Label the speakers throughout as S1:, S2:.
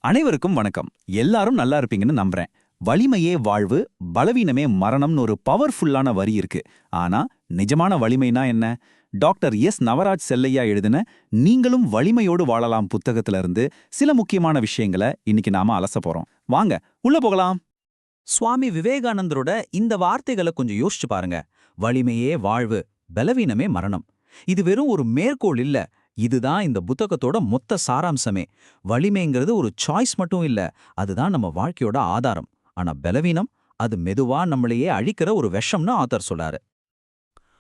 S1: அனைவருக்கும் வணக்கம். எல்லாரும் நல்லா இருப்பீங்கன்னு நம்புறேன். வலிமையே வாழ்வு, பலவீனமே மரணம்னு ஒரு பவர்ஃபுல்லான வரி இருக்கு. ஆனா நிஜமான வலிமைனா என்ன? டாக்டர் எஸ் நவராஜ் செல்லையா எழுதின நீங்களும் வலிமையோடு வாழலாம் புத்தகத்துல இருந்து சில முக்கியமான விஷயங்களை இன்னைக்கு நாம அலச போறோம். வாங்க உள்ள போகலாம்.
S2: சுவாமி விவேகானந்தரோட இந்த வார்த்தைகளை கொஞ்சம் யோசிச்சு பாருங்க. வலிமையே வாழ்வு, பலவீனமே மரணம். இது வெறும் ஒரு மேற்கோள் இல்ல. இதுதான் இந்த புத்தகத்தோட மொத்த சாராம்சமே. வலிமைங்கிறது ஒரு சாய்ஸ் மட்டும் இல்ல, அதுதான் நம்ம வாழ்க்கையோட ஆதாரம். ஆனா பலவீனம், அது மெதுவா நம்மளையே அழிக்கிற ஒரு விஷம்னு ஆத்தர் சொல்றாரு.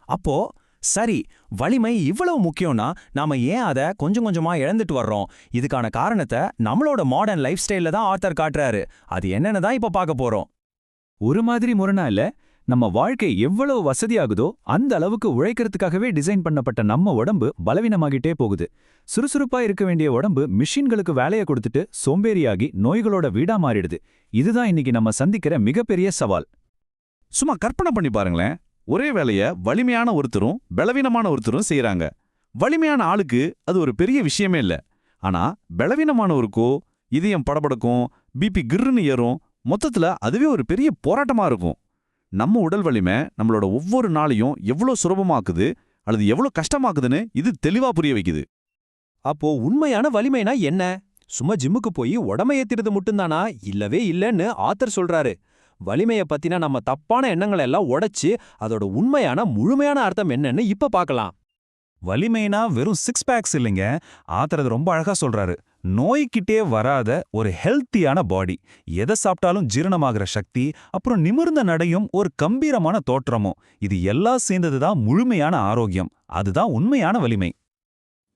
S3: அப்போ சரி, வலிமை இவ்வளவு முக்கியம்னா நாம ஏன் அதை கொஞ்சம் கொஞ்சமா இழந்துட்டு வர்றோம்? இதுக்கான காரணத்தை நம்மளோட மாடர்ன் லைஃப் ஸ்டைல்ல தான் ஆத்தர் காட்டுறாரு. அது என்னன்னு தான் இப்ப பார்க்க போறோம்.
S4: ஒரு மாதிரி முரணா இல்ல. நம்ம வாழ்க்கை எவ்வளவு வசதியாகுதோ அந்த அளவுக்கு உழைக்கிறதுக்காகவே டிசைன் பண்ணப்பட்ட நம்ம உடம்பு பலவீனமாகிட்டே போகுது. சுறுசுறுப்பா இருக்க வேண்டிய உடம்பு மிஷின்களுக்கு வேலையை கொடுத்துட்டு சோம்பேறியாகி நோய்களோட வீடா மாறிடுது. இதுதான் இன்னைக்கு நம்ம சந்திக்கிற மிகப்பெரிய சவால்.
S1: சும்மா கற்பனை பண்ணி பாருங்களேன். ஒரே வேலைய வலிமையான ஒருத்தரும் பலவீனமான ஒருத்தரும் செய்யறாங்க. வலிமையான ஆளுக்கு அது ஒரு பெரிய விஷயமே இல்ல. ஆனா பலவீனமானவருக்கோ இதயம் படபடக்கும், பிபி கிர்னு ஏறும். மொத்தத்துல அதுவே ஒரு பெரிய போராட்டமா இருக்கும். நம்ம உடல் வலிமை நம்மளோட ஒவ்வொரு நாளையும் எவ்வளோ சுலபமாக்குது அல்லது எவ்வளோ கஷ்டமாக்குதுன்னு இது தெளிவா புரிய வைக்குது.
S3: அப்போ உண்மையான வலிமைனா என்ன? சும்மா ஜிம்முக்கு போய் உடம்ப ஏத்திறது மட்டும்தானா? இல்லவே இல்லன்னு ஆத்தர் சொல்றாரு. வலிமைய பத்தினா நம்ம தப்பான எண்ணங்களை எல்லாம் உடைச்சு அதோட உண்மையான முழுமையான அர்த்தம் என்னன்னு இப்ப பார்க்கலாம்.
S4: வலிமைனா வெறும் சிக்ஸ் பேக்ஸ் இல்லைங்க. ஆத்தர் அது ரொம்ப அழகா சொல்றாரு. நோய்கிட்டே வராத ஒரு ஹெல்த்தியான பாடி, எதை சாப்பிட்டாலும் ஜீரணமாகிற சக்தி, அப்புறம் நிமிர்ந்த நடையும் ஒரு கம்பீரமான தோற்றமும், இது எல்லாம் சேர்ந்ததுதான் முழுமையான ஆரோக்கியம். அதுதான் உண்மையான வலிமை.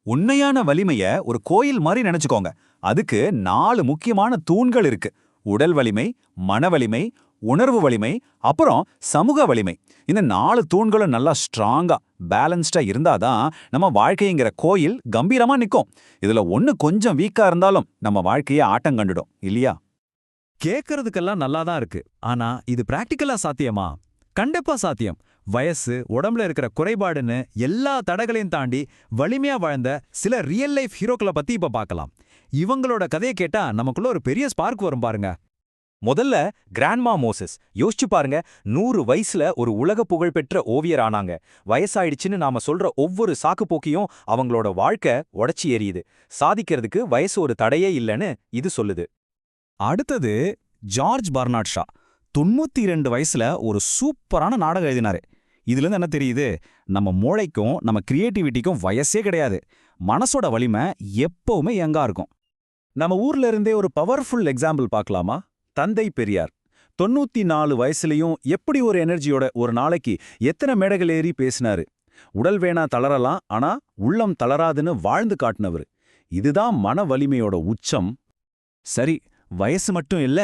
S1: உண்மையான வலிமைய ஒரு கோயில் மாதிரி நினைச்சுக்கோங்க. அதுக்கு 4 முக்கியமான தூண்கள் இருக்கு. உடல் வலிமை, மன வலிமை, உணர்வு வலிமை, அப்புறம் சமூக வலிமை. இந்த 4 தூண்களும் நல்லா ஸ்ட்ராங்கா பேலன்ஸ்டா இருந்தாதான் நம்ம வாழ்க்கைங்கிற கோயில் கம்பீரமா நிக்கும். இதுல ஒண்ணு கொஞ்சம் வீக்கா இருந்தாலும் நம்ம வாழ்க்கையை ஆட்டம் கண்டுடும் இல்லையா?
S3: கேட்கறதுக்கெல்லாம் நல்லா தான் இருக்கு. ஆனா இது பிராக்டிக்கலா சாத்தியமா? கண்டிப்பா சாத்தியம். வயசு, உடம்புல இருக்கிற குறைபாடுன்னு எல்லா தடைகளையும் தாண்டி வலிமையா வாழ்ந்த சில ரியல் லைஃப் ஹீரோக்களை பத்தி இப்ப பார்க்கலாம். இவங்களோட கதையை கேட்டா நமக்குள்ள ஒரு பெரிய ஸ்பார்க் வரும் பாருங்க.
S2: முதல்ல கிராண்ட்மா மோசஸ் யோசிச்சு பாருங்க. 100 வயசுல ஒரு உலக புகழ்பெற்ற ஓவியர் ஆனாங்க. வயசாயிடுச்சுன்னு நாம சொல்ற ஒவ்வொரு சாக்கு போக்கியும் அவங்களோட வாழ்க்கை உடைச்சி எரியுது. சாதிக்கிறதுக்கு வயசு ஒரு தடையே இல்லைன்னு இது சொல்லுது.
S4: அடுத்தது ஜார்ஜ் பர்னார்ட் ஷா. 92 வயசுல ஒரு சூப்பரான நாடகம் எழுதினாரு. இதுல இருந்து என்ன தெரியுது? நம்ம மூளைக்கும் நம்ம கிரியேட்டிவிட்டிக்கும் வயசே கிடையாது. மனசோட வலிமை எப்பவுமே யங்கா இருக்கும். நம்ம ஊர்ல இருந்தே ஒரு பவர்ஃபுல் எக்ஸாம்பிள் பார்க்கலாமா? தந்தை பெரியார் 94 வயசுலயும் எப்படி ஒரு எனர்ஜியோட ஒரு நாளைக்கு எத்தனை மேடைகள் ஏறி பேசினாரு. உடல் வேணா தளரலாம், ஆனா உள்ளம் தளராதுன்னு வாழ்ந்து காட்டினவர். இதுதான் மன வலிமையோட உச்சம். சரி, வயசு மட்டும் இல்ல,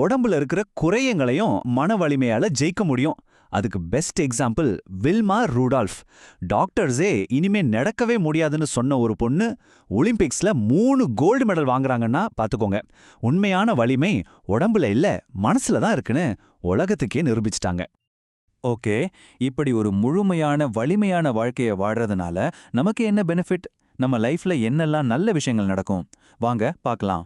S4: உடம்புல இருக்கிற குறையங்களையும் மன வலிமையால ஜெயிக்க முடியும். அதுக்கு பெஸ்ட் எக்ஸாம்பிள் வில்மா ரூடால்ஃப். டாக்டர்ஸே இனிமே நடக்கவே முடியாதுன்னு சொன்ன ஒரு பொண்ணு ஒலிம்பிக்ஸ்ல 3 கோல்டு மெடல் வாங்குறாங்கன்னா பாத்துக்கோங்க. உண்மையான வலிமை உடம்புல இல்ல, மனசுல தான் இருக்குன்னு உலகத்துக்கே நிரூபிச்சிட்டாங்க. ஓகே, இப்படி ஒரு முழுமையான வலிமையான வாழ்க்கைய வாழ்றதுனால நமக்கு என்ன பெனிஃபிட்? நம்ம லைஃப்ல என்னெல்லாம் நல்ல விஷயங்கள் நடக்கும்? வாங்க பார்க்கலாம்.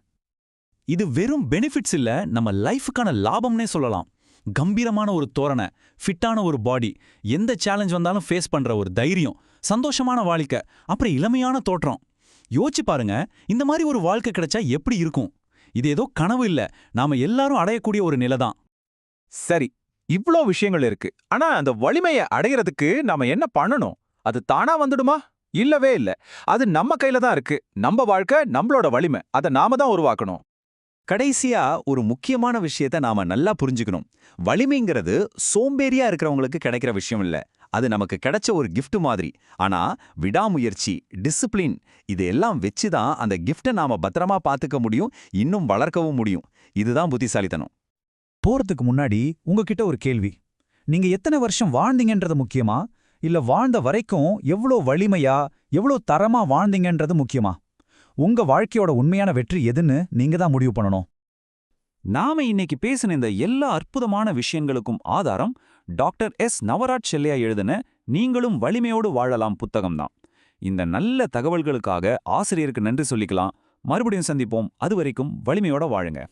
S4: இது வெறும் பெனிஃபிட்ஸ் இல்ல, நம்ம லைஃபுக்கான லாபம்னே சொல்லலாம். கம்பீரமான ஒரு தோரணை, ஃபிட்டான ஒரு பாடி, எந்த சேலஞ்ச் வந்தாலும் ஃபேஸ் பண்ற ஒரு தைரியம், சந்தோஷமான வாழ்க்கை, அப்புறம் இளமையான தோற்றம். யோசிச்சு பாருங்க, இந்த மாதிரி ஒரு வாழ்க்கை கிடைச்சா எப்படி இருக்கும்? இது ஏதோ கனவு இல்ல, நாம எல்லாரும் அடையக்கூடிய ஒரு நிலை தான்.
S1: சரி, இவ்ளோ விஷயங்கள் இருக்கு. ஆனா அந்த வலிமையை அடையறதுக்கு நாம என்ன பண்ணணும்? அது தானா வந்துடுமா? இல்லவே இல்ல. அது நம்ம கையில தான் இருக்கு. நம்ம வாழ்க்கை, நம்மளோட வலிமை, அதை நாம தான் உருவாக்கணும். கடைசியா ஒரு முக்கியமான விஷயத்த நாம நல்லா புரிஞ்சுக்கணும். வலிமைங்கிறது சோம்பேறியா இருக்கிறவங்களுக்கு கிடைக்கிற விஷயம் இல்ல. அது நமக்கு கிடைச்ச ஒரு கிஃப்ட் மாதிரி. ஆனா விடாமுயற்சி, டிசிப்ளின், இதெல்லாம் வச்சுதான் அந்த கிஃப்டை நாம பத்திரமா பாத்துக்க முடியும், இன்னும் வளர்க்கவும் முடியும். இதுதான் புத்திசாலித்தனம்.
S4: போறதுக்கு முன்னாடி உங்ககிட்ட ஒரு கேள்வி. நீங்க எத்தனை வருஷம் வாழ்ந்தீங்கன்றது முக்கியமா, இல்ல வாழ்ந்த வரைக்கும் எவ்வளோ வலிமையா எவ்வளோ தரமா வாழ்ந்தீங்கன்றது முக்கியமா? உங்க வாழ்க்கையோட உண்மையான வெற்றி எதுன்னு நீங்க தான் முடிவு பண்ணணும். நாம இன்னைக்கு பேசின இந்த எல்லா அற்புதமான விஷயங்களுக்கும் ஆதாரம் டாக்டர் எஸ் நவராஜ் செல்லையா எழுதின நீங்களும் வலிமையோடு வாழலாம் புத்தகம்தான். இந்த நல்ல தகவல்களுக்காக ஆசிரியருக்கு நன்றி சொல்லிக்கலாம். மறுபடியும் சந்திப்போம். அது வரைக்கும் வலிமையோட வாழுங்க.